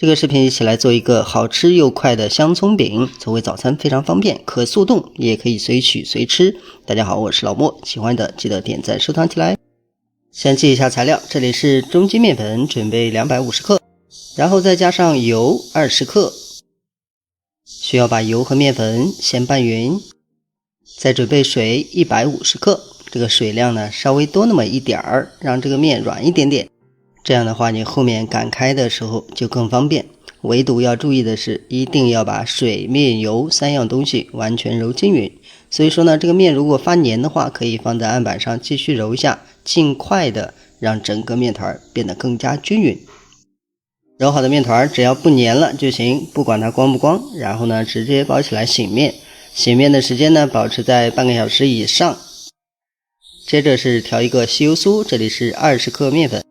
這個視頻一起來做一個好吃又快的香蔥餅，作為早餐非常方便，可速凍也可以随取随吃。大家好，我是老莫，喜歡的記得点讚收藏起來。先记一下材料，这里是中筋面粉，準備250克，然後再加上油20克，需要把油和面粉先拌勻，再準備水150克，這個水量呢稍微多那麼一點兒，讓這個面軟一點點。這樣的話你後面擀開的時候就更方便。唯獨要注意的是，一定要把水、面、油3樣東西完全揉均匀。所以说呢，这個面如果發黏的話，可以放在案板上繼續揉一下，盡快的讓整個面團變得更加均匀。揉好的面團只要不黏了就行，不管它光不光。然後呢，直接包起来醒面。醒面的時間呢，保持在半個小時以上。接着是調一個稀油酥，這裡是20克面粉，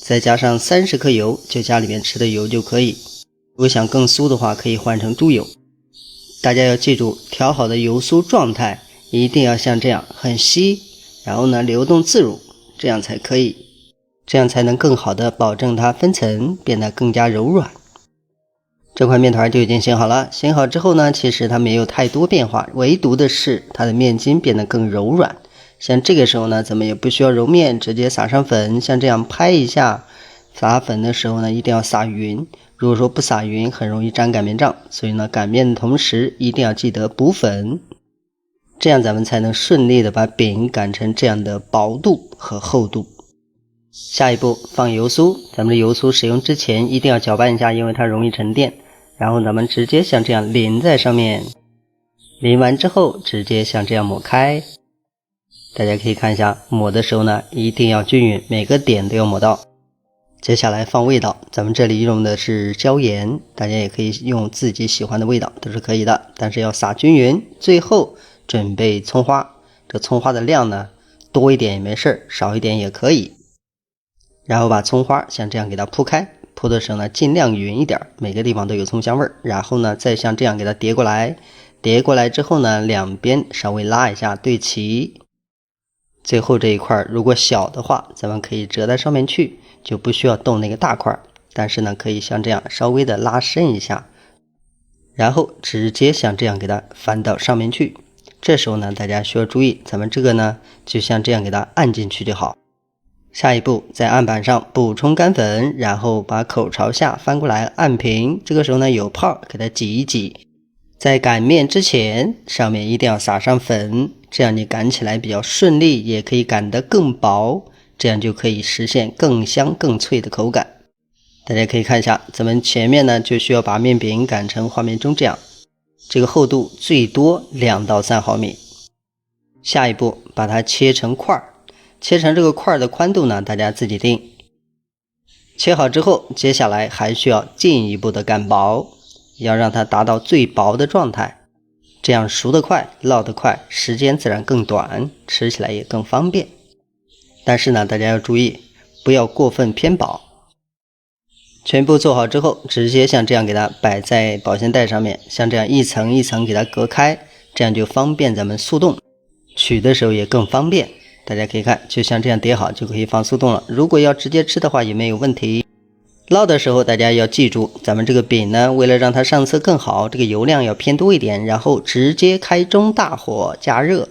再加上30克油，就家裡面吃的油就可以。如果想更酥的話，可以換成豬油。大家要記住，調好的油酥狀態一定要像這樣很稀，然後呢流動自如，這樣才可以，這樣才能更好的保證它分層變得更加柔軟。這塊面團就已經醒好了，醒好之後呢，其實它沒有太多變化，唯獨的是它的面筋變得更柔軟。像這個時候呢，咱們也不需要揉面，直接撒上粉，像這樣拍一下。撒粉的時候呢，一定要撒匀。如果說不撒匀，很容易粘擀面杖，所以呢，擀面的同時一定要記得補粉，這樣咱們才能順利的把餅擀成這樣的薄度和厚度。下一步放油酥，咱們的油酥使用之前一定要攪拌一下，因為它容易沉澱。然後咱們直接像這樣淋在上面，淋完之後直接像這樣抹開。大家可以看一下，抹的時候呢，一定要均匀，每個點都要抹到。接下来放味道，咱們這裡用的是椒鹽，大家也可以用自己喜歡的味道，都是可以的，但是要撒均匀。最後準備蔥花，這蔥花的量呢，多一點也沒事，少一點也可以。然後把蔥花像這樣給它鋪開，鋪的時候呢，盡量勻一點，每個地方都有蔥香味兒。然後呢，再像這樣給它疊過來，疊過來之後呢，兩邊稍微拉一下對齊。最後這一塊如果小的話，咱們可以折在上面去，就不需要動那個大塊，但是呢，可以像這樣稍微的拉伸一下，然後直接像這樣給它翻到上面去。這時候呢，大家需要注意，咱們這個呢，就像這樣給它按進去就好。下一步在案板上補充乾粉，然後把口朝下翻過來按平。這個時候呢，有泡給它擠一擠。在擀面之前，上面一定要撒上粉，這樣你擀起來比較順利，也可以擀得更薄，這樣就可以實現更香更脆的口感。大家可以看一下，咱們前面呢就需要把面餅擀成畫面中這樣，這個厚度最多2到3毫米。下一步把它切成塊，切成這個塊的寬度呢，大家自己定。切好之後，接下來還需要進一步的擀薄，要讓它達到最薄的狀態，這樣熟得快，烙得快，時間自然更短，吃起來也更方便。但是呢，大家要注意，不要過分偏薄。全部做好之後，直接像這樣給它擺在保鮮袋上面，像這樣一層一層給它隔開，這樣就方便咱們速凍，取的時候也更方便。大家可以看，就像這樣疊好就可以放速凍了。如果要直接吃的話也沒有問題。烙的時候大家要記住，咱们這個餅呢，為了讓它上色更好，這個油量要偏多一點，然後直接開中大火加熱。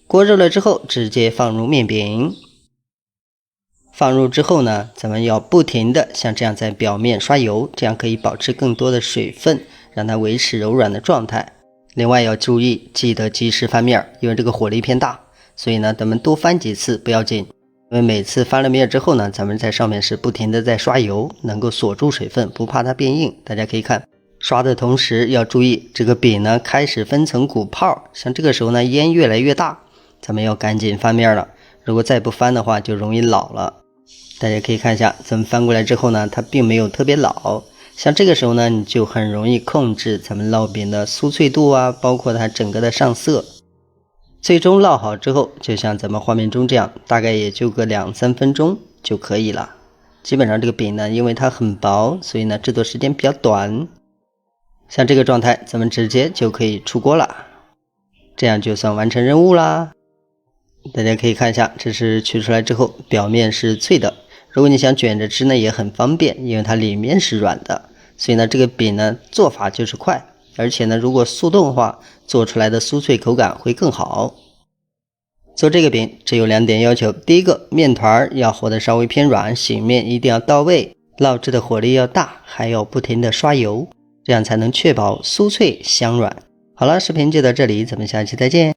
鍋熱了之後，直接放入面餅。放入之後呢，咱們要不停的像這樣在表面刷油，這樣可以保持更多的水分，讓它維持柔軟的狀態。另外要注意，記得及時翻面，因為這個火力偏大，所以呢，咱們多翻幾次不要緊。因為每次翻了面之後呢，咱們在上面是不停的在刷油，能夠鎖住水分，不怕它变硬。大家可以看，刷的同时要注意，这个饼呢開始分層鼓泡，像這個時候呢煙越來越大，咱們要趕緊翻面了。如果再不翻的話，就容易老了。大家可以看一下，咱們翻過來之後呢，它並沒有特別老。像這個時候呢，你就很容易控制咱們烙餅的酥脆度啊，包括它整個的上色。最終烙好之後，就像咱們畫面中這樣，大概也就個2-3分鐘就可以了。基本上這個餅呢，因為它很薄，所以呢製作時間比較短。像這個狀態，咱們直接就可以出鍋了，這樣就算完成任務啦。大家可以看一下，這是取出來之後，表面是脆的。如果你想卷着吃呢，也很方便，因為它裡面是軟的。所以呢，這個餅呢做法就是快，而且呢，如果速凍的話，做出來的酥脆口感會更好。做這個餅只有2點要求，第一個，麵團要和得稍微偏軟，醒面一定要到位，烙製的火力要大，還要不停的刷油，這樣才能確保酥脆香軟。好了，視頻就到這裡，咱們下期再見。